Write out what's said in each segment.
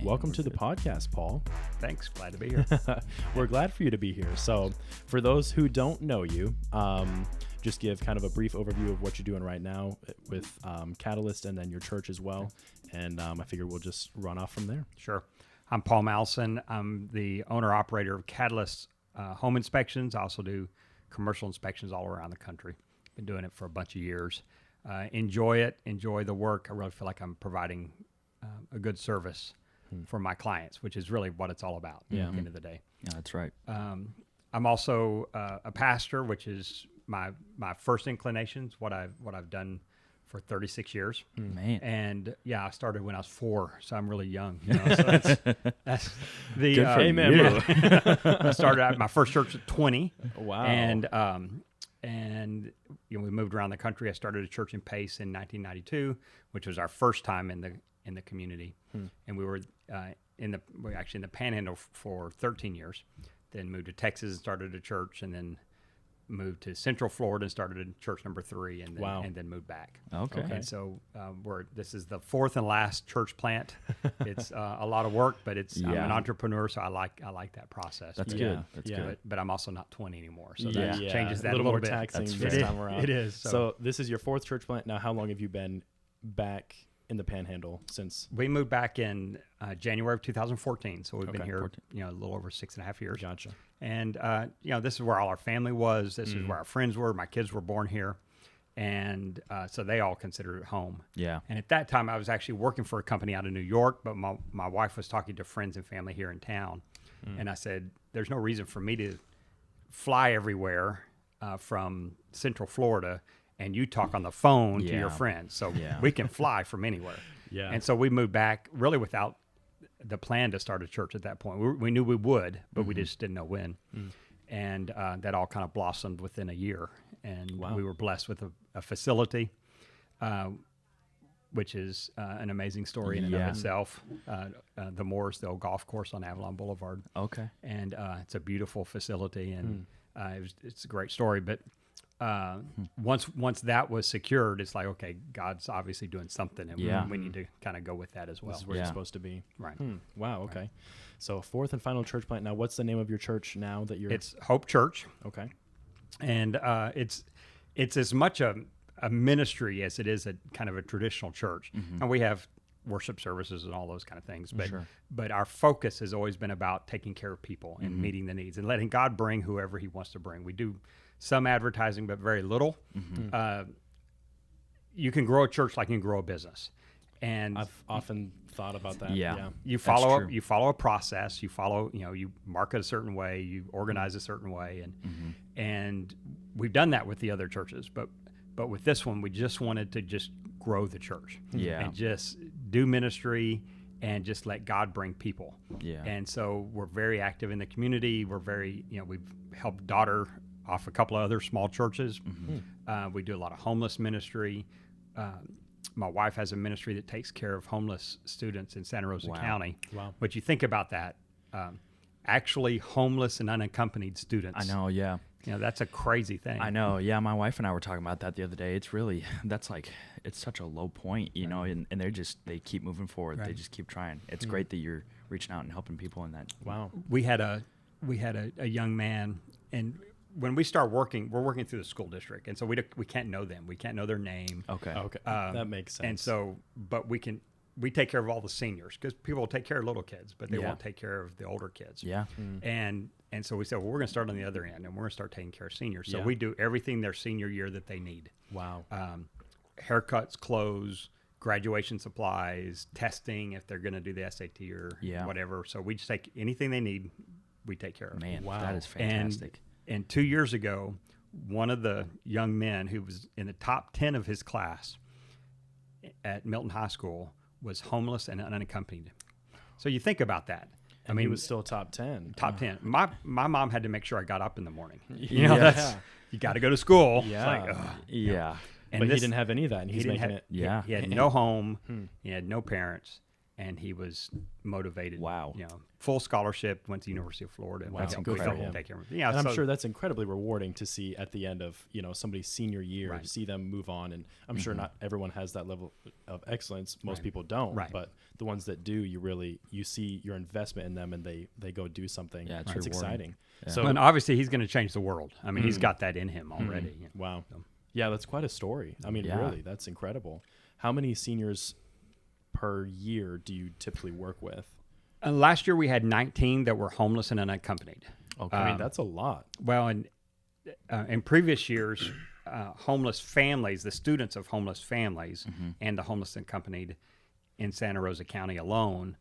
Welcome to the podcast, Paul. Thanks. Glad to be here. We're glad for you to be here. So for those who don't know you, just give kind of a brief overview of what you're doing right now with Catalyst and then your church as well. And I figure we'll just run off from there. Sure. I'm Paul Malson. I'm the owner-operator of Catalyst Home Inspections. I also do commercial inspections all around the country. Been doing it for a bunch of years. Enjoy it. Enjoy the work. I really feel like I'm providing a good service for my clients, which is really what it's all about at the end of the day. Yeah, that's right. I'm also a pastor, which is my first inclinations, what I've done for 36 years. Man. And yeah, I started when I was 4, so I'm really young. You know? So that's the Good for Amen, you. I started at my first church at 20. Wow. And you know, we moved around the country. I started a church in Pace in 1992, which was our first time in the community. And we were in the Panhandle for 13 years. Then moved to Texas and started a church, and then moved to Central Florida and started a church number 3, and then, and then moved back. Okay. And so this is the 4th and last church plant. It's a lot of work, but I'm an entrepreneur, so I like that process. That's Yeah. good. That's Yeah. good. But I'm also not 20 anymore, so Yeah. that changes that a little more bit. taxing That's this fair. time around. It is. So this is your 4th church plant. Now, how long have you been back in the Panhandle since? We moved back in January of 2014, so we've been here, 14. a little over 6.5 years. Gotcha. And this is where all our family was. This is where our friends were. My kids were born here, and so they all considered it home. Yeah. And at that time, I was actually working for a company out of New York, but my wife was talking to friends and family here in town, and I said, "There's no reason for me to fly everywhere from Central Florida." And you talk on the phone to your friends. So we can fly from anywhere. Yeah. And so we moved back really without the plan to start a church at that point. We knew we would, but we just didn't know when. And that all kind of blossomed within a year. And we were blessed with a facility, which is an amazing story in and of itself. The Moors, the old golf course on Avalon Boulevard. Okay. And it's a beautiful facility, and it's a great story. But once that was secured, it's like, okay, God's obviously doing something, and we need to kind of go with that as well. This is where you're supposed to be. Right. Wow. Okay. Right. So 4th and final church plant. Now, what's the name of your church now that you're? It's Hope Church. Okay. And it's as much a ministry as it is a kind of a traditional church. And we have worship services and all those kind of things. But our focus has always been about taking care of people and meeting the needs and letting God bring whoever he wants to bring. We do some advertising, but very little. You can grow a church like you can grow a business. And I've often thought about that. Yeah. you follow a process. You follow, you market a certain way, you organize a certain way, and we've done that with the other churches. But with this one, we just wanted to just grow the church, and just do ministry, and just let God bring people. Yeah. And so we're very active in the community. We're very, we've helped daughter off a couple of other small churches. We do a lot of homeless ministry. My wife has a ministry that takes care of homeless students in Santa Rosa County. Wow. But you think about that, actually homeless and unaccompanied students. I know, yeah. That's a crazy thing. I know, yeah. My wife and I were talking about that the other day. It's really, it's such a low point, and they keep moving forward. They just keep trying. It's great that you're reaching out and helping people in that. Wow. We had a young man, and when we start working, we're working through the school district, and so we can't know them. We can't know their name. Okay. That makes sense. And so, but we take care of all the seniors, because people will take care of little kids, but they won't take care of the older kids. Yeah. And so we said, well, we're going to start on the other end, and we're going to start taking care of seniors. So we do everything their senior year that they need. Wow. Haircuts, clothes, graduation supplies, testing if they're going to do the SAT or whatever. So we just take anything they need, we take care of. Man, wow. That is fantastic. And 2 years ago, one of the young men who was in the top 10 of his class at Milton High School was homeless and unaccompanied. So you think about that. And he was still top 10. Top 10. My mom had to make sure I got up in the morning. You got to go to school. Yeah. It's like, yeah. And but he didn't have any of that, and he's making it. Yeah. He had no home. He had no parents. and he was motivated. Wow. Full scholarship, went to the University of Florida. Wow, And that's we good for helped him. take care of him. Yeah, And so, I'm sure that's incredibly rewarding to see at the end of somebody's senior year, Right. see them move on. And I'm sure not everyone has that level of excellence. Most people don't. Right. But the ones that do, you see your investment in them, and they go do something. Yeah, it's It's rewarding. exciting. Yeah. So and obviously he's going to change the world. I mean, he's got that in him already. wow, yeah, that's quite a story. I mean, Yeah. really, that's incredible. How many seniors per year do you typically work with? Last year we had 19 that were homeless and unaccompanied. Okay. I mean, that's a lot. Well, in previous years, homeless families, the students of homeless families, and the homeless accompanied in Santa Rosa County alone,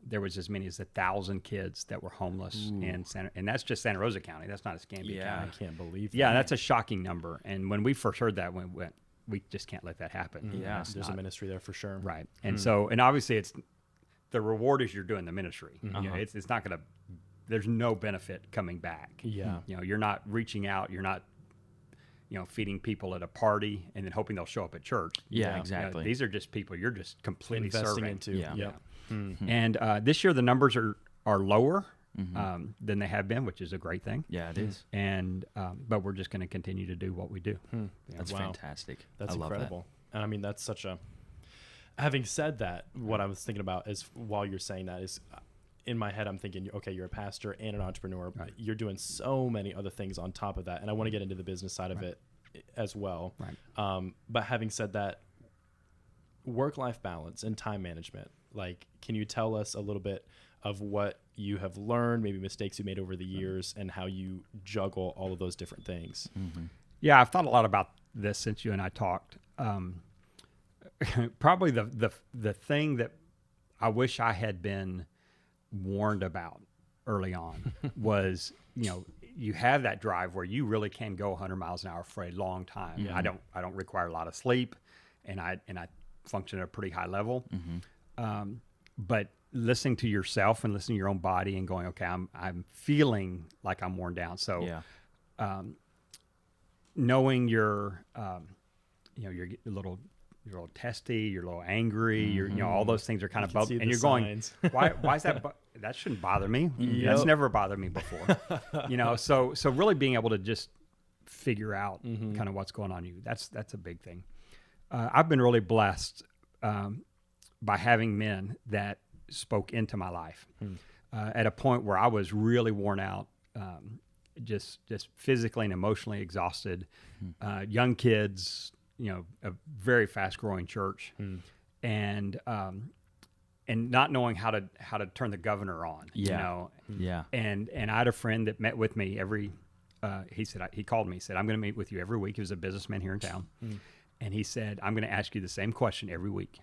there was as many as 1,000 kids that were homeless in and that's just Santa Rosa County. That's not Escambia I County. can't believe. Yeah, that. that's a shocking number. And when we first heard that, we just can't let that happen. Yeah, There's a ministry there for sure. Right. And so, and obviously it's the reward is you're doing the ministry. It's not going to, there's no benefit coming back. Yeah. You're not reaching out. You're not, feeding people at a party and then hoping they'll show up at church. Yeah, exactly. These are just people you're just completely Investing serving. into. Yeah. Yep. And this year the numbers are lower than they have been, which is a great thing. Yeah, it is. And but we're just going to continue to do what we do. That's Wow. fantastic. That's I love incredible. And I mean, that's such a. Having said that, what I was thinking about is while you're saying that is, in my head, I'm thinking, okay, you're a pastor and an entrepreneur. Right. You're doing so many other things on top of that, and I want to get into the business side of it as well. Right. But having said that, work-life balance and time management. Like, can you tell us a little bit of what you have learned, maybe mistakes you made over the years, and how you juggle all of those different things? Yeah, I've thought a lot about this since you and I talked. Probably the thing that I wish I had been warned about early on was, you have that drive where you really can go 100 miles an hour for a long time. Yeah. I don't require a lot of sleep, and I function at a pretty high level. But listening to yourself and listening to your own body and going, okay, I'm feeling like I'm worn down. So, knowing you're a little testy, you're a little angry, you're all those things are kind of bubbling, and you're going, why is that? That shouldn't bother me. That's never bothered me before. So really being able to just figure out kind of what's going on in you. That's a big thing. I've been really blessed by having men that spoke into my life at a point where I was really worn out, just physically and emotionally exhausted. Young kids, a very fast growing church, and not knowing how to turn the governor on. And I had a friend that met with me he called me, said, I'm going to meet with you every week. He was a businessman here in town. And he said, I'm going to ask you the same question every week.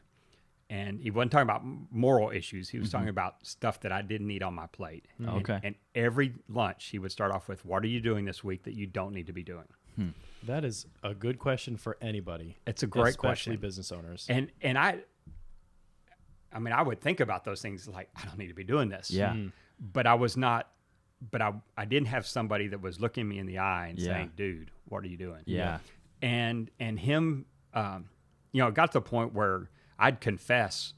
And he wasn't talking about moral issues. He was talking about stuff that I didn't need on my plate. Okay. And every lunch he would start off with, what are you doing this week that you don't need to be doing? That is a good question for anybody. It's a great especially question. business owners. And I would think about those things like, I don't need to be doing this. Yeah. But I was not, but I didn't have somebody that was looking me in the eye and saying, dude, what are you doing? Yeah. And him, it got to the point where I'd confess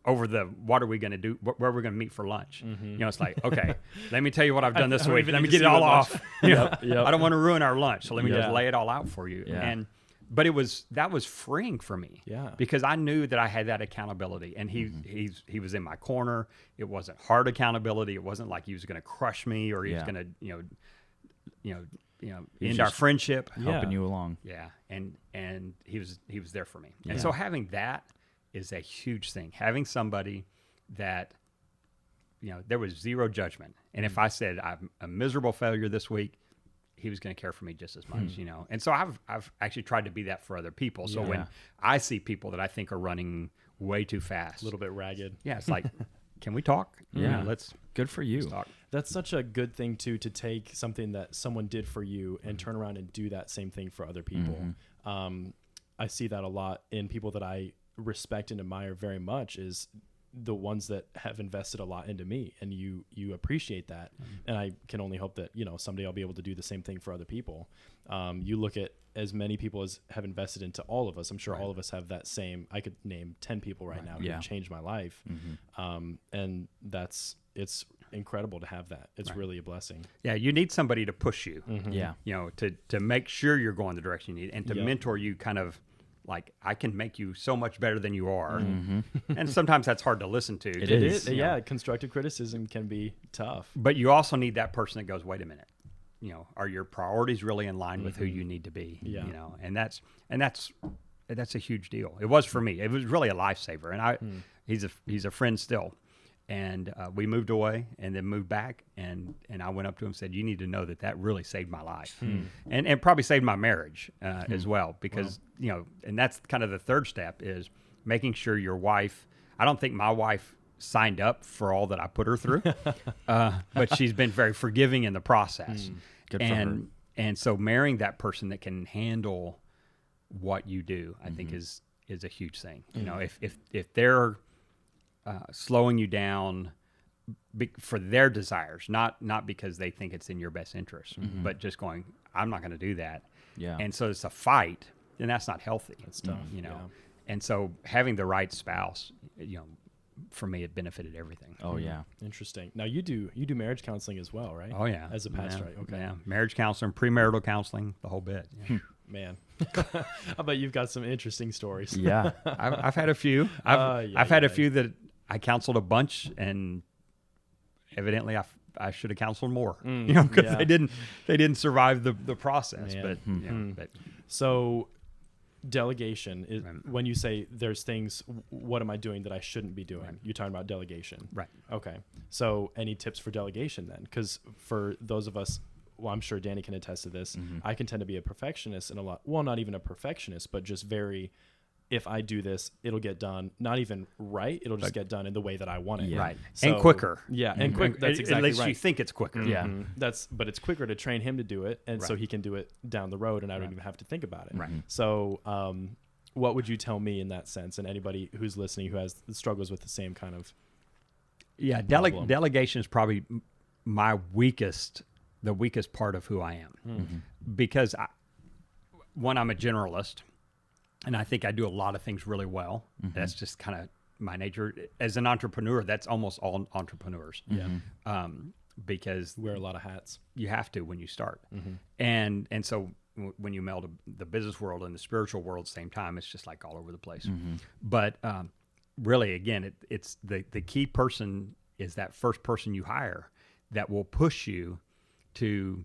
over what are we going to do, where we're going to meet for lunch. It's like, okay, let me tell you what I've done this week. Let me get it all off. I don't want to ruin our lunch. So let me just lay it all out for you. Yeah. But that was freeing for me. Yeah. Because I knew that I had that accountability, and he was in my corner. It wasn't hard accountability. It wasn't like he was going to crush me or he was going to, end our friendship. Helping you along. Yeah. And he was there for me. And so having that is a huge thing. Having somebody that, there was zero judgment. And if I said I'm a miserable failure this week, he was going to care for me just as much, And so I've actually tried to be that for other people. So when I see people that I think are running way too fast, a little bit ragged. yeah, it's like, can we talk? Yeah. Let's Good for you. talk. That's such a good thing too, to take something that someone did for you and turn around and do that same thing for other people. I see that a lot in people that I respect and admire very much, is the ones that have invested a lot into me, and you appreciate that. And I can only hope that, someday I'll be able to do the same thing for other people. You look at as many people as have invested into all of us. I'm sure all of us have that same, I could name 10 people right now who have changed my life. And it's incredible to have that. It's really a blessing. Yeah. You need somebody to push you, Yeah. to make sure you're going the direction you need, and to mentor you, kind of like, I can make you so much better than you are. And sometimes that's hard to listen to. It is. Yeah. Constructive criticism can be tough. But you also need that person that goes, wait a minute, are your priorities really in line with who you need to be? Yeah. And that's a huge deal. It was for me. It was really a lifesaver. And he's a friend still. And we moved away and then moved back, and I went up to him and said, you need to know that really saved my life, and probably saved my marriage as well, because, and that's kind of the third step, is making sure your wife, I don't think my wife signed up for all that I put her through, but she's been very forgiving in the process. Good for her. And so marrying that person that can handle what you do, I think is a huge thing. If they're slowing you down for their desires, not because they think it's in your best interest, but just going, I'm not going to do that. Yeah. And so it's a fight, and that's not healthy. It's tough. And so having the right spouse, for me, it benefited everything. Oh yeah. Interesting. Now you do marriage counseling as well, right? Oh yeah. As a pastor, right? Okay. Yeah. Marriage counseling, premarital counseling, the whole bit. Yeah. Man, I bet you've got some interesting stories. Yeah. I've had a few. I've had a few that I counseled a bunch, and evidently I should have counseled more, because they didn't survive the process. Man. But So delegation is when you say there's things, what am I doing that I shouldn't be doing? You're talking about delegation. Right. Okay. So any tips for delegation then? Because for those of us, well, I'm sure Danny can attest to this. I can tend to be a perfectionist in a lot. Well, not even a perfectionist, but just very, if I do this, it'll get done. Not even right. It'll just get done in the way that I want it. Yeah. Right. So, And quicker. Yeah. And quick. That's exactly At least right. you think it's quicker. Yeah. But it's quicker to train him to do it. And so he can do it down the road, and I don't even have to think about it. Right. So, what would you tell me in that sense? And anybody who's listening who struggles with the same kind of problem? Delegation is probably the weakest part of who I am, because I'm a generalist, and I think I do a lot of things really well. That's just kind of my nature. As an entrepreneur, that's almost all entrepreneurs. Yeah. Because Wear a lot of hats. you have to when you start. And so when you meld the business world and the spiritual world at the same time, it's just like all over the place. But really, again, it's the key person is that first person you hire that will push you to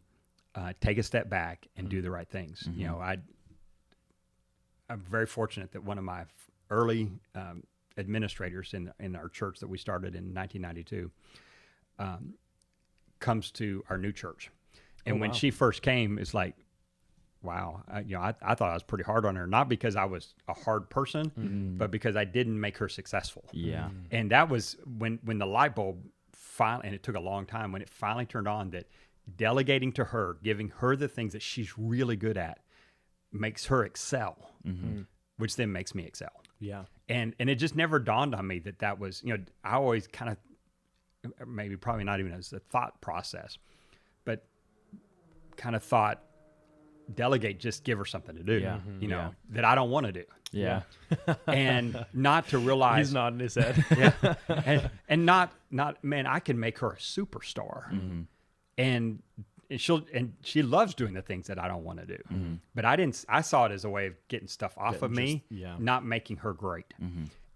take a step back and do the right things. I'm very fortunate that one of my early administrators in our church that we started in 1992 comes to our new church. And when she first came, it's like, wow, I thought I was pretty hard on her, not because I was a hard person, but because I didn't make her successful. Yeah. And that was when the light bulb finally, and it took a long time, when it finally turned on, that delegating to her, giving her the things that she's really good at, makes her excel, which then makes me excel. Yeah. And it just never dawned on me that was, I always kind of, probably not even as a thought process, but kind of thought, delegate, just give her something to do, that I don't want to do. Yeah. And not to realize. He's nodding his head. And not, man, I can make her a superstar. And she loves doing the things that I don't want to do. But I saw it as a way of getting stuff off of me, not making her great.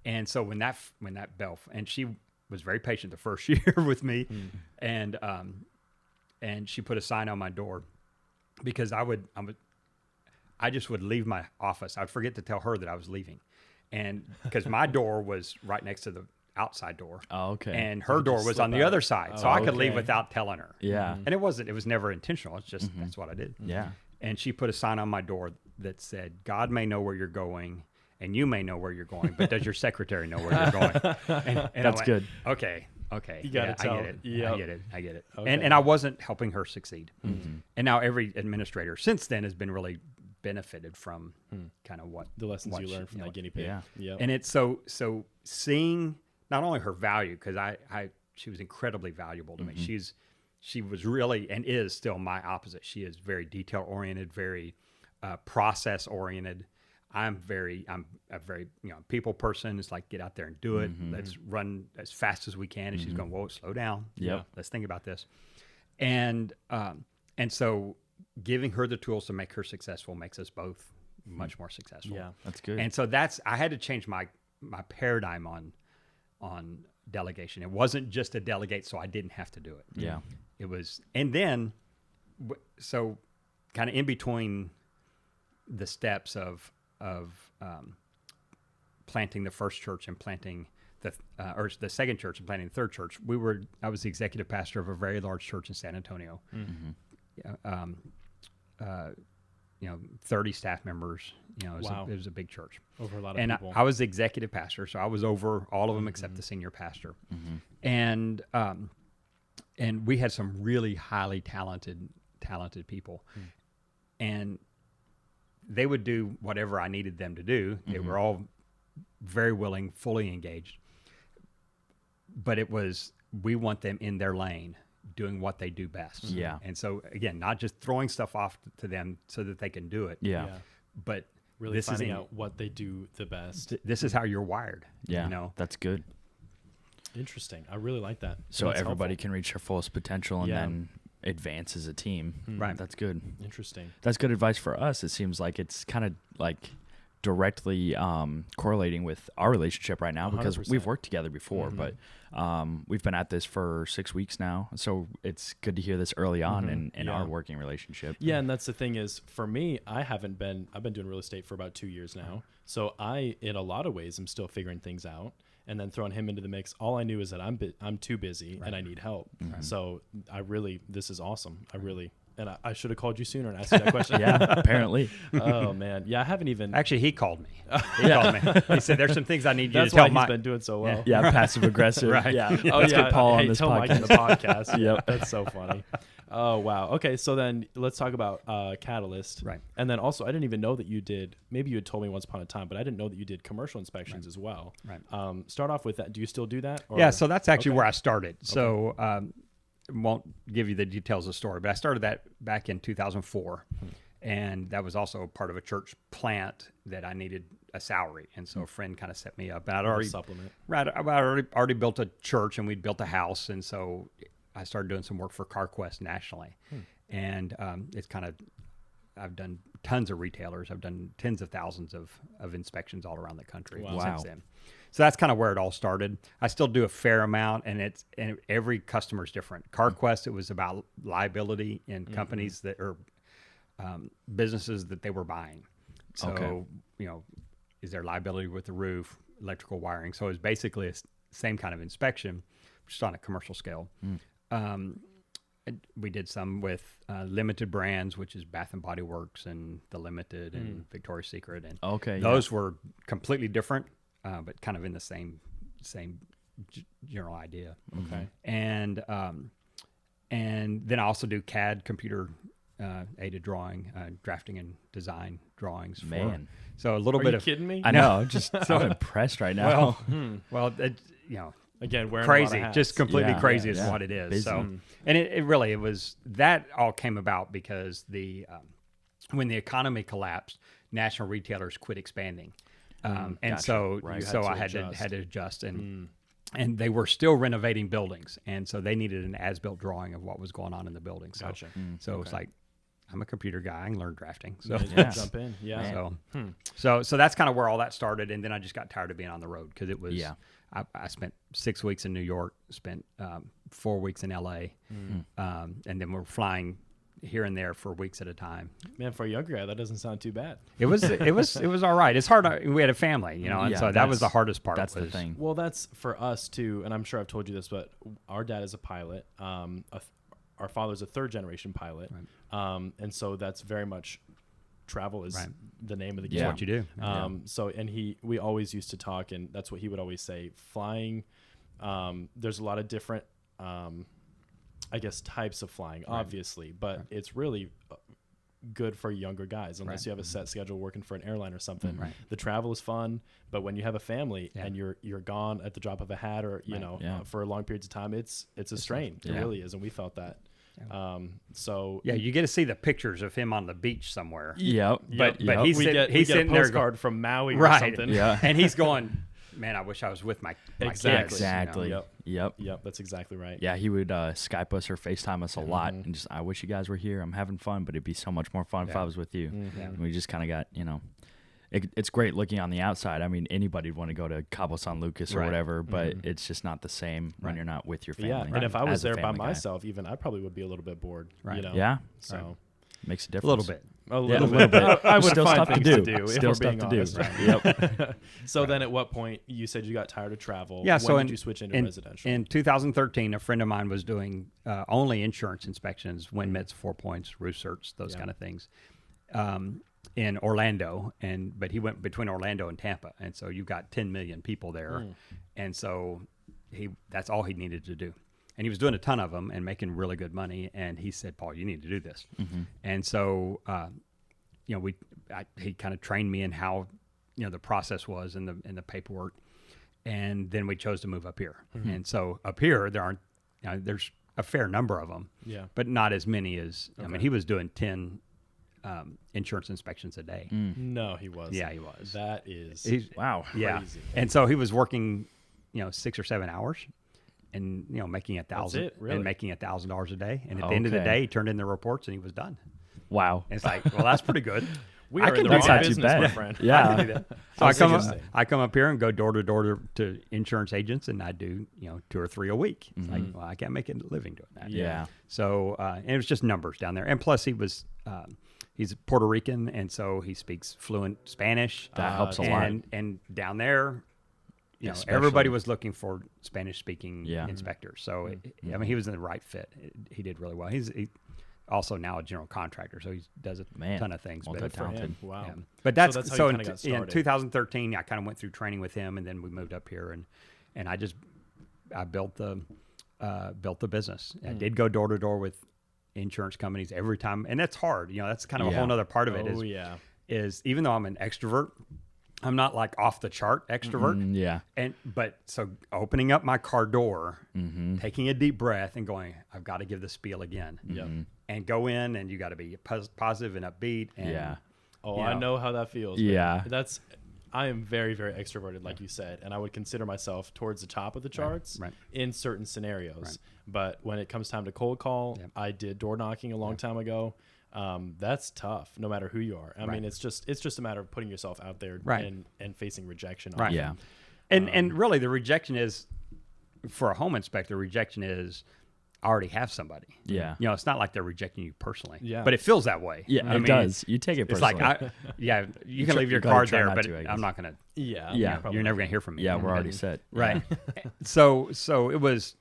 And so when that bell, and she was very patient the first year with me, and she put a sign on my door, because I just would leave my office. I'd forget to tell her that I was leaving, and because my door was right next to the outside door. Oh, okay. And her door was on the other side, so I could leave without telling her. Yeah. And it was never intentional. It's just, that's what I did. Yeah. And she put a sign on my door that said, God may know where you're going, and you may know where you're going, but does your secretary know where you're going? And that's good. Okay. You gotta tell. I get it. I get it. Okay. And I wasn't helping her succeed. And now every administrator since then has been really benefited from kind of what the lessons you learned from that guinea pig. Yeah. Yep. And it's so seeing, not only her value, because she was incredibly valuable to me. She was really, and is still, my opposite. She is very detail oriented, very process oriented. I'm a very people person. It's like, get out there and do it. Let's run as fast as we can. And she's going, whoa, slow down. Yep. Let's think about this. And so giving her the tools to make her successful makes us both much more successful. Yeah, that's good. And so I had to change my paradigm on delegation. It wasn't just a delegate, so I didn't have to do it. Yeah. It was, and then, so kind of in between the steps of planting the first church and planting or the second church and planting the third church, I was the executive pastor of a very large church in San Antonio. 30 staff members. It was a big church. Over a lot of people. I was the executive pastor, so I was over all of them except the senior pastor. And we had some really highly talented people. And they would do whatever I needed them to do. They were all very willing, fully engaged. But it was, we want them in their lane, doing what they do best. Yeah. And so, again, not just throwing stuff off to them so that they can do it. Yeah. But really finding out what they do the best. This is how you're wired. Yeah. That's good. Interesting. I really like that. So That's everybody helpful. can reach their fullest potential and then advance as a team. Right. That's good. Interesting. That's good advice for us. It seems like it's kind of like directly correlating with our relationship right now because 100%. we've worked together before, but we've been at this for 6 weeks now. So it's good to hear this early on in our working relationship. Yeah, and that's the thing is, for me, I've been doing real estate for about 2 years now. So I, in a lot of ways, am still figuring things out. And then throwing him into the mix, all I knew is that I'm too busy and I need help. So this is awesome. And I should have called you sooner and asked you that question. Yeah, apparently. Oh man, yeah, I haven't even. Actually, he called me. He called me. He said, "There's some things I need you That's to tell." why he's been doing so well. Yeah, passive aggressive. Right. Yeah. Oh Let's yeah, get Paul on hey, this tell Mike on podcast. the podcast. Yep. That's so funny. Oh wow. Okay, so then let's talk about Catalyst. Right. And then also, I didn't even know that you did. Maybe you had told me once upon a time, but I didn't know that you did commercial inspections as well. Right. Start off with that. Do you still do that? Or? Yeah. So that's actually Okay. where I started. So won't give you the details of the story, but I started that back in 2004, and that was also part of a church plant that I needed a salary, and so a friend kind of set me up. And I'd already supplement. Right. I already built a church, and we'd built a house, and so I started doing some work for CarQuest nationally, and it's kind of, I've done tons of retailers. I've done tens of thousands of inspections all around the country since then. So that's kind of where it all started. I still do a fair amount, and every customer is different. CarQuest, it was about liability in companies that are businesses that they were buying. So, is there liability with the roof, electrical wiring? So it was basically a same kind of inspection, just on a commercial scale. We did some with limited brands, which is Bath and Body Works and The Limited and Victoria's Secret, and those were completely different, but kind of in the same general idea. Okay. And then I also do CAD, computer aided drawing, drafting and design drawings. So a little Are bit you of kidding me? I know. Just so impressed right now. Again, wearing a lot crazy, of hats. just completely Yeah, crazy yeah, is yeah. what it is. Busy. So, and it really, it was, that all came about because when the economy collapsed, national retailers quit expanding. And gotcha. so, Right. so I had to adjust, and they were still renovating buildings. And so they needed an as-built drawing of what was going on in the building. So, Gotcha. so it's like, I'm a computer guy. I can learn drafting. So, Jump in. Yeah. so that's kind of where all that started. And then I just got tired of being on the road because it was, I spent 6 weeks in New York, spent 4 weeks in LA. And then we're flying here and there for weeks at a time. Man, for a younger guy, that doesn't sound too bad. It was all right. It's hard. We had a family, and so that was the hardest part. That's the thing. Well, that's for us too, and I'm sure I've told you this, but our dad is a pilot. Our father's a third generation pilot, and so that's very much travel is the name of the game. That's what you do. So, and we always used to talk, and that's what he would always say. Flying, there's a lot of different, I guess, types of flying, obviously, but it's really good for younger guys unless you have a set schedule working for an airline or something. Right. The travel is fun, but when you have a family and you're gone at the drop of a hat or for long periods of time, it's a strain. It really is, and we felt that. So you get to see the pictures of him on the beach somewhere. But he's we get he's a sitting there postcard from Maui or something. and he's going, man, I wish I was with my kids. Exactly. Yep. That's exactly right. Yeah, he would Skype us or FaceTime us a lot, and just, I wish you guys were here. I'm having fun, but it'd be so much more fun if I was with you. And we just kind of got, it's great looking on the outside. I mean, anybody would want to go to Cabo San Lucas or whatever, but it's just not the same when you're not with your family. Yeah, and if I was there by myself, even I probably would be a little bit bored. Yeah. So makes a difference. A little bit. A little bit. I would Still find stuff to things do. if Still we're stuff being to do. honest. Yep. So then at what point you said you got tired of travel? Yeah, when did you switch into residential? In 2013, a friend of mine was doing only insurance inspections, wind mits, 4 points, roof certs, those kind of things, in Orlando. But he went between Orlando and Tampa, and so you got 10 million people there, and so that's all he needed to do. And he was doing a ton of them and making really good money. And he said, Paul, you need to do this. And so, he kind of trained me in how, the process was and the paperwork. And then we chose to move up here. And so up here, there's a fair number of them, but not as many as, I mean, he was doing 10 insurance inspections a day. No, he was. Yeah, he was. That is, wow. Yeah. crazy. And so he was working, 6 or 7 hours. And making $1,000 a day, and at the end of the day, he turned in the reports and he was done. Wow, and it's like, well, that's pretty good. We are in the that's wrong not too business, bad. my friend. Yeah, I can do that. So I come up here and go door to door to insurance agents, and I do 2 or 3 a week. It's like, well, I can't make a living doing that. Yeah. So and it was just numbers down there, and plus he's Puerto Rican, and so he speaks fluent Spanish. That helps a lot. And down there, Especially. everybody was looking for Spanish-speaking Yeah. inspectors. So, I mean, he was in the right fit. He did really well. He's also now a general contractor, so he does a ton of things. Multi-talented. Wow. Yeah. But that's how so you kinda got started. in 2013, I kind of went through training with him, and then we moved up here, and I built the business. I did go door to door with insurance companies every time, and that's hard. That's kind of a whole other part of it. Is even though I'm an extrovert, I'm not like off the chart extrovert. But so opening up my car door, taking a deep breath and going, I've got to give the spiel again. And go in, and you got to be positive and upbeat. And, I know how that feels. Yeah. I am very, very extroverted, like you said, and I would consider myself towards the top of the charts in certain scenarios. But when it comes time to cold call, I did door knocking a long time ago. That's tough, no matter who you are. I mean, it's just a matter of putting yourself out there and facing rejection. Right. Yeah. And really, the rejection is, for a home inspector, rejection is, I already have somebody. Yeah. It's not like they're rejecting you personally. Yeah. But it feels that way. Yeah, it does. You take it personally. It's like, you can leave your card there, but I'm not going to. Yeah. You're never going to hear from me. Yeah, we're already set. Right. So it was,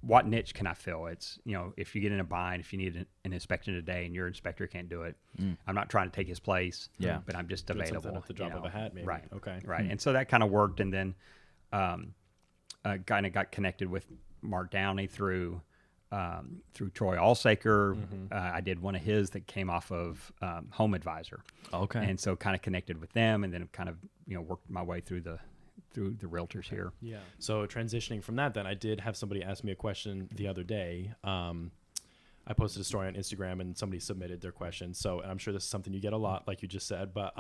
what niche can I fill? It's, if you get in a bind, if you need an inspection today and your inspector can't do it, I'm not trying to take his place. Yeah. But I'm just Doing available. something at the drop of a hat, maybe. Right. Okay. Right. And so that kind of worked. And then kind of got connected with Mark Downey through Troy Alsaker. I did one of his that came off of Home Advisor. Okay. And so kind of connected with them, and then kind of worked my way through the realtors here. Yeah. So transitioning from that, then I did have somebody ask me a question the other day. I posted a story on Instagram and somebody submitted their question. So, and I'm sure this is something you get a lot, like you just said, but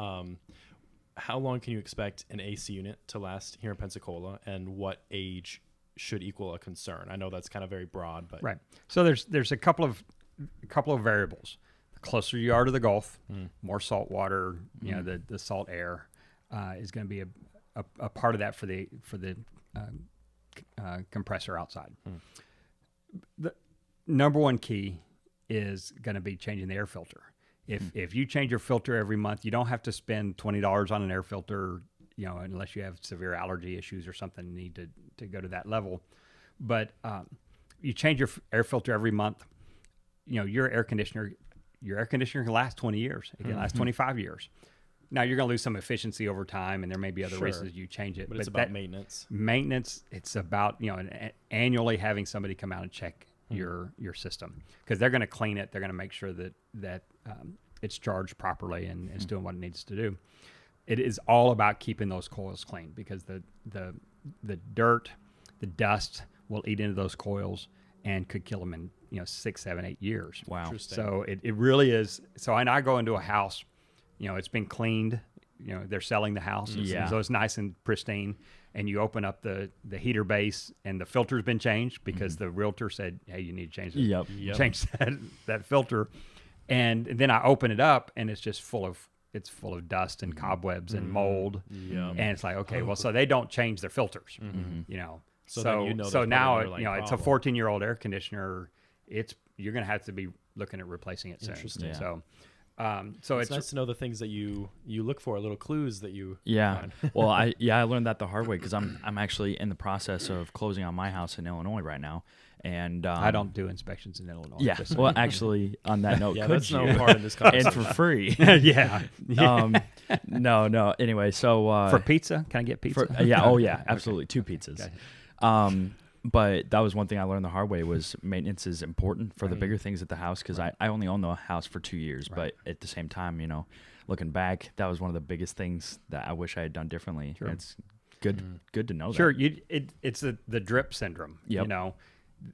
how long can you expect an AC unit to last here in Pensacola, and what age should equal a concern? I know that's kind of very broad, but right. So there's a couple of variables. The closer you are to the Gulf, more salt water, the salt air is going to be a part of that for the compressor outside. The number one key is going to be changing the air filter. If you change your filter every month, you don't have to spend $20 on an air filter, unless you have severe allergy issues or something, you need to go to that level. But you change your air filter every month. Your air conditioner can last 20 years. It can last 25 years. Now, you're going to lose some efficiency over time, and there may be other reasons you change it. But it's about maintenance. Maintenance, it's about, annually having somebody come out and check your system, because they're going to clean it. They're going to make sure that it's charged properly and it's doing what it needs to do. It is all about keeping those coils clean, because the dirt, the dust will eat into those coils and could kill them in 6, 7, 8 years. Wow. So it really is. So when I go into a house, it's been cleaned. They're selling the house. So it's nice and pristine. And you open up the heater base, and the filter's been changed because the realtor said, "Hey, you need to change it. Change that filter." And then I open it up, and it's just full of dust and cobwebs and mold. And it's like, okay, well, so they don't change their filters, So now it's a 14-year-old air conditioner. You're going to have to be looking at replacing it soon. Interesting. So it's nice to know the things that you look for, little clues that you Yeah. find. Well, I learned that the hard way, because I'm actually in the process of closing on my house in Illinois right now, and I don't do inspections in Illinois. Yeah. Well, actually, on that note, Yeah, could that's you? no part in this conversation. And for free. Yeah. No. Anyway, so For pizza, can I get pizza? Oh yeah, absolutely, 2 pizzas. But that was one thing I learned the hard way, was maintenance is important for the bigger things at the house, because I only owned the house for 2 years, but at the same time, looking back, that was one of the biggest things that I wish I had done differently. Sure. It's good to know that. Sure, it's the drip syndrome. Yep.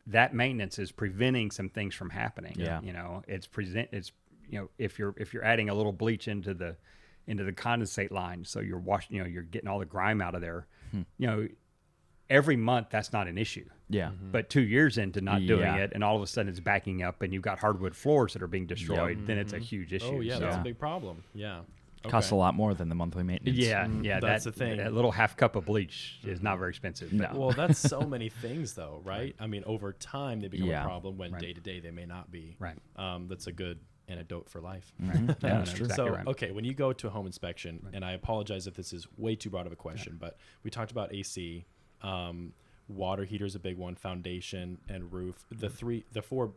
That maintenance is preventing some things from happening. Yeah. If you're adding a little bleach into the condensate line, so you're washing, you're getting all the grime out of there. Every month that's not an issue. Yeah. But 2 years into not doing it, and all of a sudden it's backing up, and you've got hardwood floors that are being destroyed, then it's a huge issue. Oh yeah, So- that's a big problem. Yeah. Costs a lot more than the monthly maintenance. Yeah, that's the thing. That little half cup of bleach is not very expensive. No. Well, that's so many things, though, right? I mean, over time they become Yeah. a problem, when day to day they may not be. Right. That's a good antidote for life. Yeah, that's true. Exactly So, right. okay, when you go to a home inspection, and I apologize if this is way too broad of a question, but we talked about AC, water heater is a big one, foundation, and roof. The 4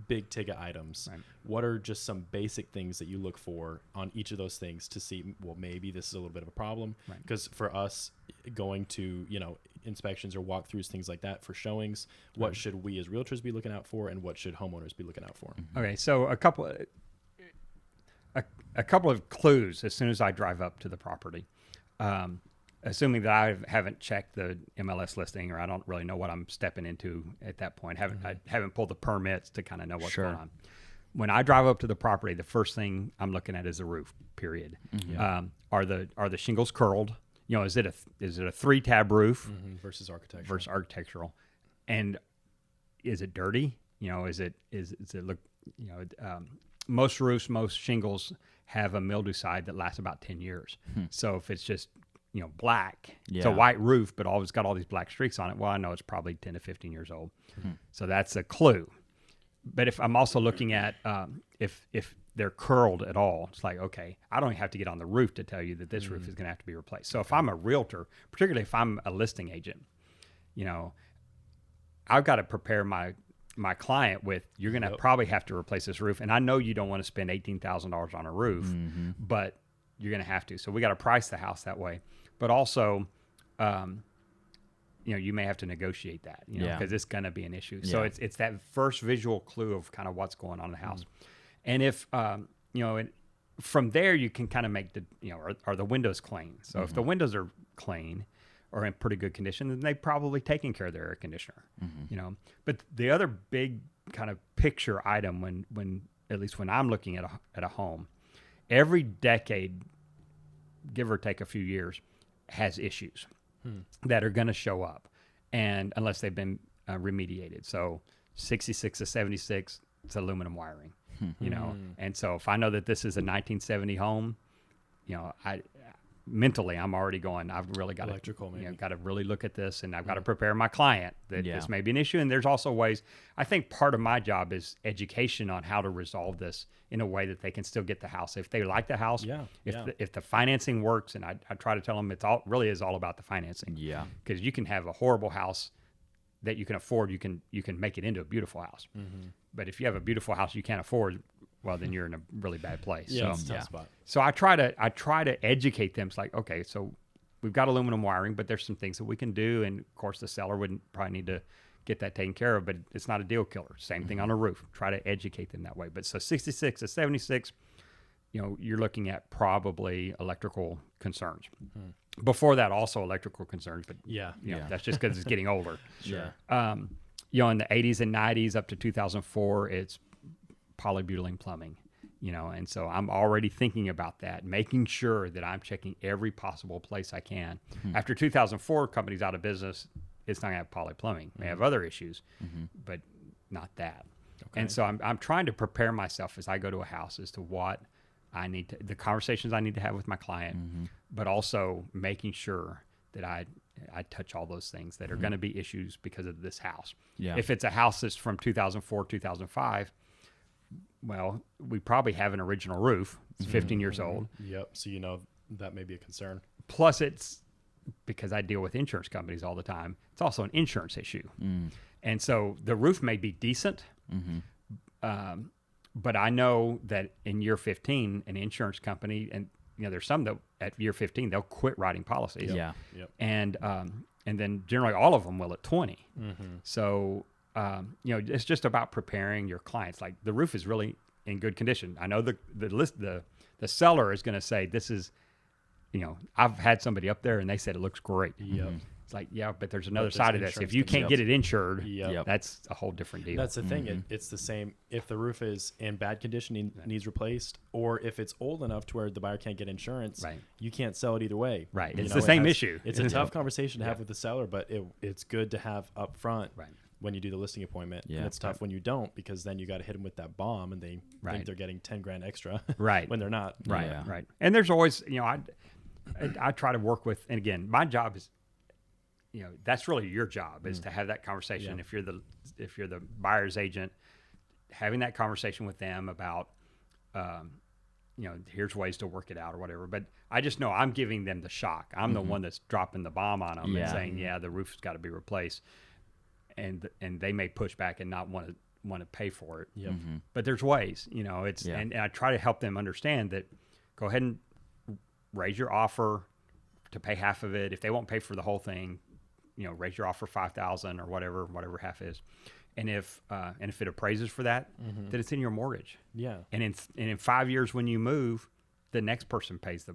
big ticket items. Right. What are just some basic things that you look for on each of those things to see, well, maybe this is a little bit of a problem? Right. Because for us, going to inspections or walkthroughs, things like that, for showings, what should we as realtors be looking out for, and what should homeowners be looking out for? Okay, so a couple of clues as soon as I drive up to the property. Assuming that I haven't checked the MLS listing, or I don't really know what I'm stepping into at that point. I haven't pulled the permits to kind of know what's Sure. going on. When I drive up to the property, the first thing I'm looking at is the roof. Period. Are the shingles curled? Is it a 3-tab roof Versus architecture. versus architectural? And is it dirty? Is it look? Most roofs, most shingles have a mildew side that lasts about 10 years. So if it's just black, it's a Yeah. white roof, but it's got all these black streaks on it, well, I know it's probably 10 to 15 years old. So that's a clue. But if I'm also looking at if they're curled at all, it's like, okay, I don't have to get on the roof to tell you that this roof is going to have to be replaced. So if I'm a realtor, particularly if I'm a listing agent, I've got to prepare my client with, you're going to probably have to replace this roof. And I know you don't want to spend $18,000 on a roof, but you're going to have to. So we got to price the house that way. But also, you may have to negotiate that, because it's going to be an issue. So it's that first visual clue of kind of what's going on in the house. And if, from there you can kind of make are the windows clean? So if the windows are clean or in pretty good condition, then they've probably taken care of their air conditioner, But the other big kind of picture item when at least when I'm looking at a home, every decade, give or take a few years, has issues that are going to show up, and unless they've been remediated. So 66 to 76, it's aluminum wiring, and so if I know that this is a 1970 home, mentally I'm already going, I've really got Electrical, maybe. got to really look at this, and I've got to prepare my client that this may be an issue. And there's also ways, I think part of my job is education on how to resolve this in a way that they can still get the house if they like the house. If the financing works, and I try to tell them really is all about the financing. Because you can have a horrible house that you can afford, you can make it into a beautiful house. But if you have a beautiful house you can't afford, well, then you're in a really bad place. It's a tough spot. So I try to educate them. It's like, okay, so we've got aluminum wiring, but there's some things that we can do, and of course the seller would probably need to get that taken care of, but it's not a deal killer. Same thing on a roof. Try to educate them that way. But so 66 to 76, you're looking at probably electrical concerns. Before that, also electrical concerns, but that's just because it's getting older. Sure. In the 80s and 90s up to 2004, it's polybutylene plumbing. And so I'm already thinking about that, making sure that I'm checking every possible place I can. After 2004, companies out of business, it's not going to have poly plumbing. They have other issues, but not that. Okay. And so I'm trying to prepare myself as I go to a house as to what I need to, the conversations I need to have with my client, but also making sure that I touch all those things that are going to be issues because of this house. Yeah. If it's a house that's from 2004, 2005, well, we probably have an original roof. It's 15 years old. Yep. So that may be a concern. Plus, it's because I deal with insurance companies all the time. It's also an insurance issue. And so the roof may be decent, but I know that in year 15, an insurance company, and there's some that at year 15 they'll quit writing policies. Yeah. Yep. And then generally all of them will at 20. So it's just about preparing your clients. Like the roof is really in good condition. I know the seller is going to say this is, I've had somebody up there and they said it looks great. Yep. It's like, but there's another side of this. If you can't get it insured, Yep. that's a whole different deal. That's the thing. It's the same. If the roof is in bad condition, needs replaced, or if it's old enough to where the buyer can't get insurance, you can't sell it either way. Right. It's the same issue. It's a tough conversation to have with the seller, but it's good to have up front when you do the listing appointment. Yeah. And it's tough when you don't, because then you got to hit them with that bomb and they think they're getting 10 grand extra when they're not. Right. Yeah. Right. And there's always, I try to work with, and again, my job is, that's really your job is to have that conversation. If you're the buyer's agent, having that conversation with them about, here's ways to work it out or whatever. But I just know I'm giving them the shock. I'm the one that's dropping the bomb on them and saying, the roof's got to be replaced, and they may push back and not want to pay for it. Yep. But there's ways, and I try to help them understand that. Go ahead and raise your offer to pay half of it. If they won't pay for the whole thing, raise your offer $5,000 or whatever half is. And if it appraises for that, then it's in your mortgage. Yeah. And in 5 years when you move, the next person pays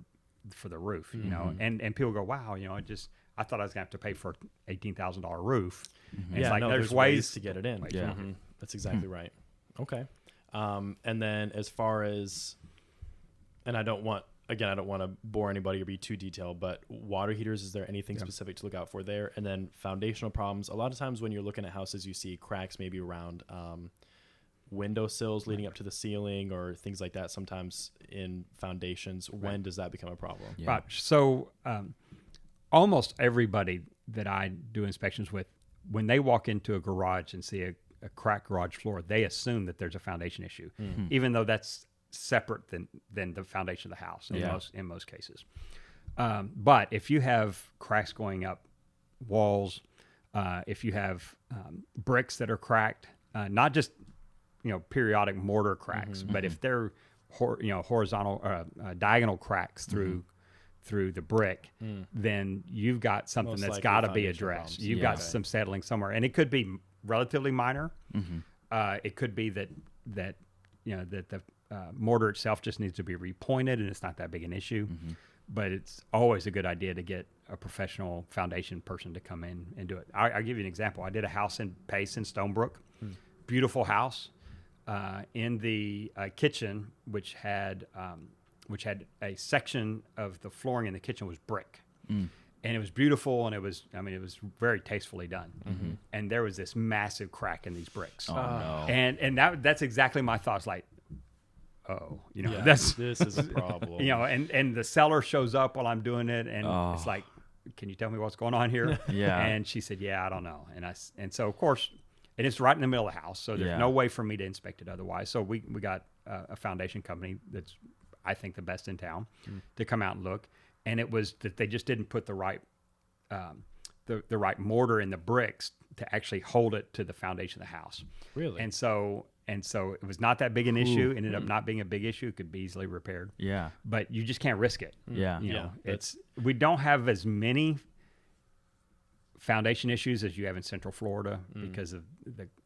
for the roof, and people go, wow, I thought I was gonna have to pay for an $18,000 roof. And it's like, there's ways to get it in. That's exactly right. Okay. And then as far as, and I don't want to bore anybody or be too detailed, but water heaters, is there anything specific to look out for there? And then foundational problems. A lot of times when you're looking at houses, you see cracks maybe around window sills leading up to the ceiling or things like that sometimes in foundations. When does that become a problem? Yeah. Right. So almost everybody that I do inspections with, when they walk into a garage and see a cracked garage floor, they assume that there's a foundation issue, even though that's separate than the foundation of the house in most cases. But if you have cracks going up walls, if you have bricks that are cracked, not just periodic mortar cracks, but if they're horizontal diagonal cracks through the brick, then you've got something that's got to be addressed. You've got some settling somewhere, and it could be relatively minor. It could be that the mortar itself just needs to be repointed, and it's not that big an issue. But it's always a good idea to get a professional foundation person to come in and do it. I'll give you an example. I did a house in Pace in Stonebrook, beautiful house. In the kitchen, which had a section of the flooring in the kitchen was brick. And it was beautiful, and it was very tastefully done. And there was this massive crack in these bricks. Oh, no. And that's exactly my thoughts. Like, this is a problem. And the seller shows up while I'm doing it, and it's like, can you tell me what's going on here? And she said, I don't know. And so of course, and it's right in the middle of the house, so there's no way for me to inspect it otherwise. So we got a foundation company that's, I think, the best in town to come out and look. And it was that they just didn't put the right the right mortar in the bricks to actually hold it to the foundation of the house. Really? And so it was not that big an issue. It ended up not being a big issue. It could be easily repaired. Yeah. But you just can't risk it. Yeah. We don't have as many foundation issues as you have in Central Florida because of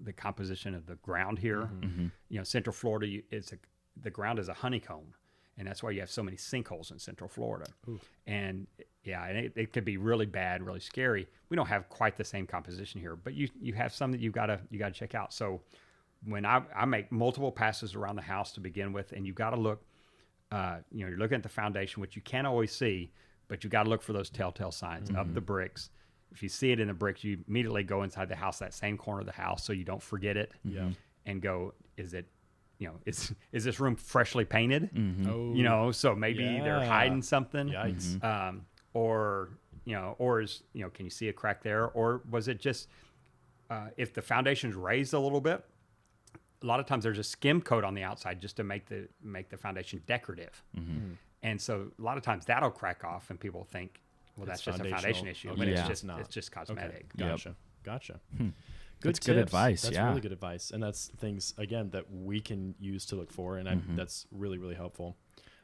the composition of the ground here. You know, Central Florida, the ground is a honeycomb, and that's why you have so many sinkholes in Central Florida. Ooh. And and it could be really bad, really scary. We don't have quite the same composition here, but you have some that you gotta check out. So when I make multiple passes around the house to begin with, and you got to look, you're looking at the foundation, which you can't always see, but you got to look for those telltale signs of the bricks. If you see it in the bricks, you immediately go inside the house, that same corner of the house, so you don't forget it. Yeah. And go, is it, is this room freshly painted? Oh. So maybe they're hiding something. Yikes. Or is, can you see a crack there? Or was it just, if the foundation's raised a little bit, a lot of times there's a skim coat on the outside just to make the foundation decorative. And so a lot of times that'll crack off and people think, well, that's just a foundation issue, but it's just cosmetic. Okay. Gotcha. That's good advice. That's really good advice. And that's things, again, that we can use to look for. And that's really, really helpful.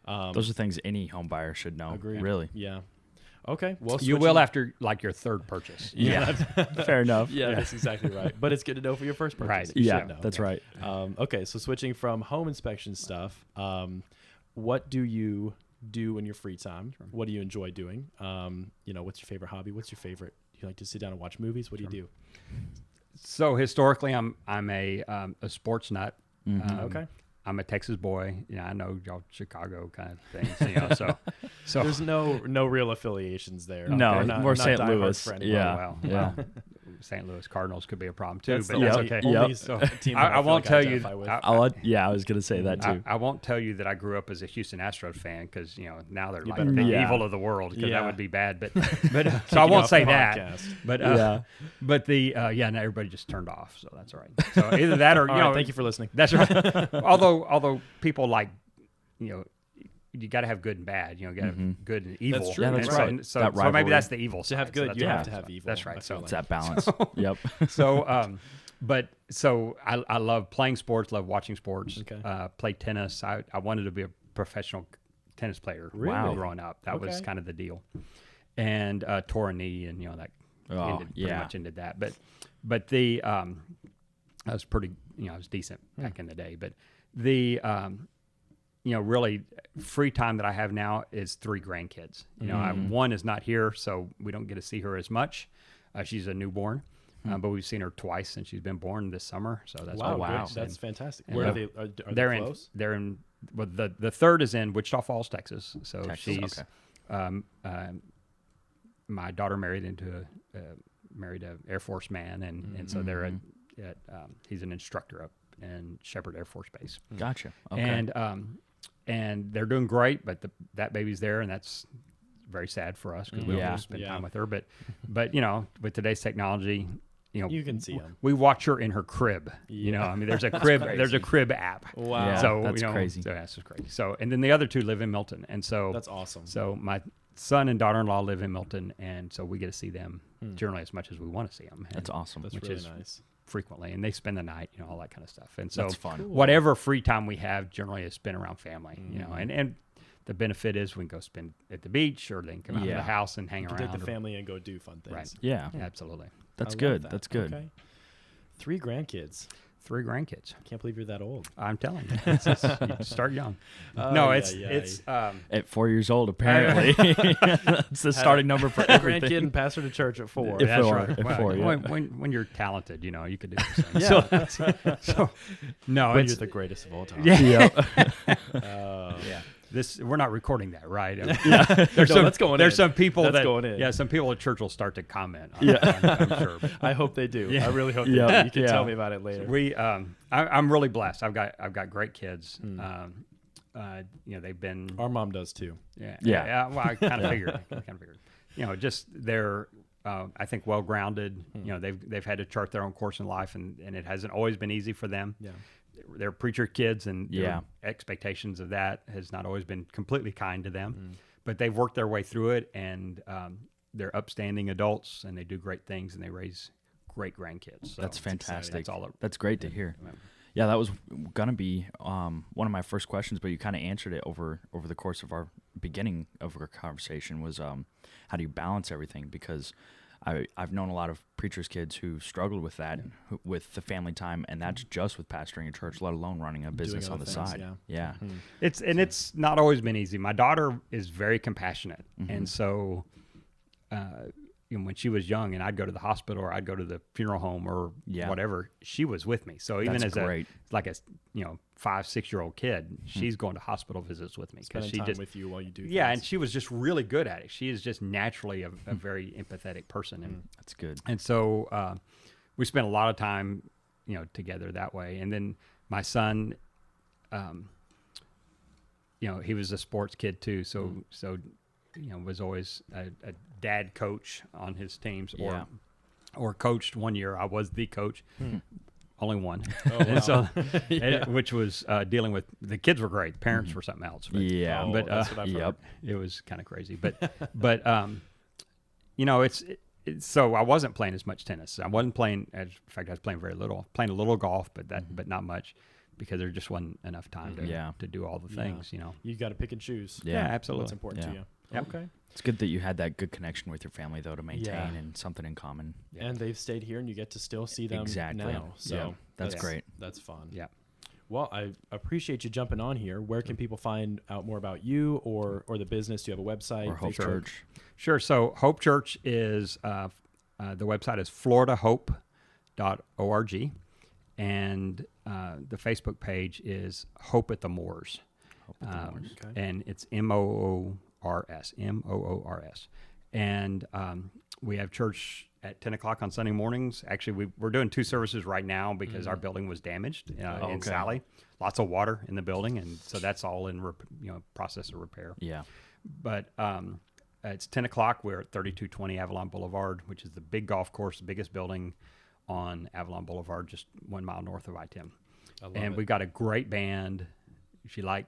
Those are things any home buyer should know. Agreed. Really. Yeah. Okay. Well, you will after like your third purchase. Yeah. Fair enough. Yeah, that's exactly right. But it's good to know for your first purchase. Right. Yeah, that's right. Okay. So switching from home inspection stuff, what do you do in your free time? What do you enjoy doing? What's your favorite hobby? What's your favorite? Do you like to sit down and watch movies? What do you do? So historically, I'm a sports nut. Okay. I'm a Texas boy. I know y'all Chicago kind of things. So there's no real affiliations there. No, not, we're not St. Louis. Well, St. Louis Cardinals could be a problem too, but that's okay. Yep. So I won't tell you. I was going to say that too. I won't tell you that I grew up as a Houston Astros fan because now they're like the evil of the world because that would be bad. But so I won't say that. But now everybody just turned off, so that's all right. So either that or thank you for listening. That's right. Although people like you got to have good and bad. You got to have good and evil. That's true. Yeah, that's right. So maybe that's the evil side. To have good, you have to have evil. That's right. So it's that balance. Yep. So, I love playing sports, love watching sports. Okay. Play tennis. I wanted to be a professional tennis player. Really? Growing up, that was kind of the deal. And tore a knee, and that pretty much ended that. But the I was pretty, I was decent back in the day. But the really free time that I have now is 3 grandkids. One is not here, so we don't get to see her as much. She's a newborn, but we've seen her twice since she's been born this summer. So that's wow. That's fantastic. Where are they? Are they close? They're in. Well, the third is in Wichita Falls, Texas. So she's. My daughter married an Air Force man, and so they're at he's an instructor up in Shepherd Air Force Base. Gotcha. Okay. And they're doing great, but that baby's there, and that's very sad for us because we don't get to spend time with her. But with today's technology, you can see them. We watch her in her crib. There's a crib. There's a crib app. Wow. Yeah, so that's crazy. So that's just crazy. So and then the other 2 live in Milton, and so that's awesome. So my son and daughter-in-law live in Milton, and so we get to see them generally as much as we want to see them. That's awesome. That's really nice. Frequently, and they spend the night, all that kind of stuff. And so that's fun. Cool. Whatever free time we have generally is spent around family, and the benefit is we can go spend at the beach or they can come out of the house and hang around. Take the family and go do fun things. Right. Yeah. Absolutely. That's good. That's good. Okay. 3 grandkids. 3 grandkids. I can't believe you're that old. I'm telling you. You start young. It's at 4 years old apparently. That's the starting number for everything. Grandkid and pastor to church at 4. That's right. At 4, yeah. When you're talented, you could do this. No, when you're the greatest of all time. Yeah. Yeah. We're not recording that, right? That's going in. There's some people that's going in. Yeah, some people at church will start to comment. I'm sure. I hope they do. Yeah. I really hope they do. You can tell me about it later. I'm really blessed. I've got great kids. They've been. Our mom does too. Yeah. Well, I kind of figured. Just they're. I think well grounded. They've had to chart their own course in life, and it hasn't always been easy for them. Yeah. They're preacher kids, and their expectations of that has not always been completely kind to them. But they've worked their way through it, and they're upstanding adults, and they do great things, and they raise great grandkids. So that's fantastic. That's great to hear. Yeah, that was gonna be one of my first questions, but you kind of answered it over the course of our beginning of our conversation. Was how do you balance everything? Because I've known a lot of preachers' kids who struggled with that, with the family time, and that's just with pastoring a church, let alone running a business on the side. Yeah. It's not always been easy. My daughter is very compassionate, and so when she was young, and I'd go to the hospital or I'd go to the funeral home or whatever, she was with me. So even That's as great. a 5-6-year-old kid, she's going to hospital visits with me because she time with you while you do. Yeah, and she was just really good at it. She is just naturally a very empathetic person, and that's good. And so we spent a lot of time, together that way. And then my son, he was a sports kid too, so was always a dad coach on his teams, or coached one year. I was the coach. Only one. Oh, wow. And so, which was dealing with, the kids were great. The parents were something else. But, but that's what I've heard. It was kind of crazy. But so I wasn't playing as much tennis. I wasn't playing, in fact, I was playing very little. Playing a little golf, but not much, because there just wasn't enough time to do all the things, You got to pick and choose. Yeah, absolutely. What's important to you. Yep. Okay. It's good that you had that good connection with your family, though, to maintain and something in common. Yeah. And they've stayed here, and you get to still see them now. So that's great. That's fun. Yeah. Well, I appreciate you jumping on here. Where can people find out more about you or the business? Do you have a website? Or Hope Church? Sure. So Hope Church is, the website is floridahope.org. And the Facebook page is Hope at the Moors. And it's Moors. And we have church at 10 o'clock on Sunday mornings. Actually, we're doing 2 services right now because our building was damaged in Sally. Lots of water in the building, and so that's all in process of repair. Yeah. But it's 10 o'clock. We're at 3220 Avalon Boulevard, which is the big golf course, the biggest building on Avalon Boulevard, just 1 mile north of I-10. And we've got a great band. If you like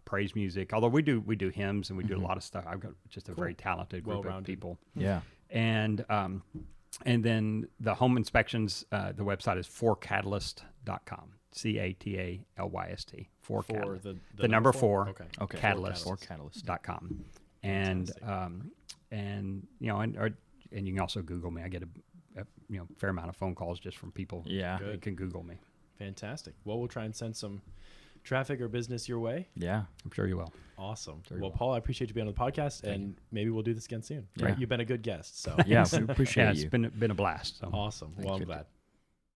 praise music, although we do hymns and we do a lot of stuff. I've got just a very talented group of people. Yeah. And then the home inspections, the website is forcatalyst.com. Catalyst. For the number 4. Okay. Catalyst.com. And and you can also Google me. I get a fair amount of phone calls just from people. Yeah. You can Google me. Fantastic. Well, we'll try and send some traffic or business your way. Yeah. I'm sure you will. Awesome. Well, Paul, I appreciate you being on the podcast, and maybe we'll do this again soon. Yeah. You've been a good guest. So yeah, we appreciate you. It's been a blast. So. Awesome. Well, I'm glad.